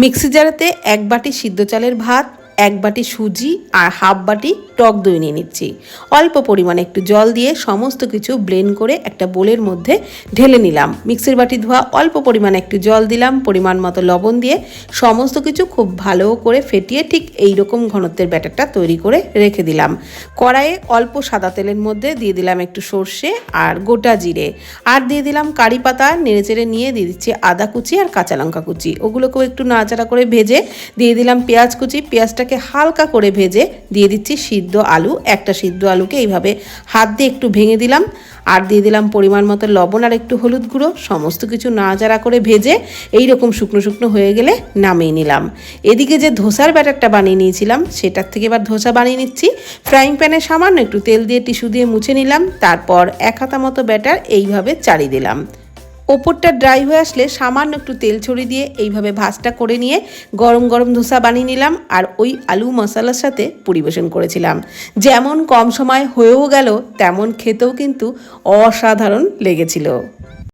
Mixie জারেতে 1 বাটি সিদ্ধ চালের ভাত, 1 বাটি সুজি আর হাফ বাটি টক দই নিয়ে নিচ্ছি। অল্প পরিমাণে একটু জল দিয়ে সমস্ত কিছু ব্লেন্ড করে একটা বোলের মধ্যে ঢেলে নিলাম। মিক্সির বাটি ধোয়া অল্প পরিমাণে একটু জল দিলাম, পরিমাণ মতো লবণ দিয়ে সমস্ত কিছু খুব ভালো করে ফেটিয়ে ঠিক এই রকম ঘনত্বের ব্যাটারটা তৈরি করে রেখে দিলাম। কড়াইয়ে অল্প সাদা তেলের মধ্যে দিয়ে দিলাম একটু সর্ষে আর গোটা জিরে, আর দিয়ে দিলাম কারি পাতা। নেড়েচেড়ে নিয়ে দিয়ে দিচ্ছি আদা কুচি আর কাঁচা লঙ্কা কুচি। ওগুলোকেও একটু নাড়াচাড়া করে ভেজে দিয়ে দিলাম পেঁয়াজ কুচি। পেঁয়াজটাকে হালকা করে ভেজে দিয়ে দিচ্ছি সিদ্ধ আলু। একটা সিদ্ধ আলুকে এইভাবে হাত দিয়ে একটু ভেঙে দিলাম, আর দিয়ে দিলাম পরিমাণ মতো লবণ আর একটু হলুদ গুঁড়ো। সমস্ত কিছু নাড়াচাড়া করে ভেজে এই রকম শুকনো শুকনো হয়ে গেলে নামিয়ে নিলাম। এদিকে যে ধোসার ব্যাটারটা বানিয়ে নিয়েছিলাম সেটার থেকে এবার ধোসা বানিয়ে নিচ্ছি। ফ্রাইং প্যানে সামান্য একটু তেল দিয়ে টিস্যু দিয়ে মুছে নিলাম, তারপর 1 হাতা মতো ব্যাটার এইভাবে চাড়িয়ে দিলাম। ওপরটা ড্রাই হয়ে আসলে সামান্য একটু তেল ছড়িয়ে দিয়ে এইভাবে ভাজটা করে নিয়ে গরম গরম ধোসা বানিয়ে নিলাম, আর ওই আলু মশলার সাথে পরিবেশন করেছিলাম। যেমন কম সময় হয়েও গেল, তেমন খেতেও কিন্তু অসাধারণ লেগেছিল।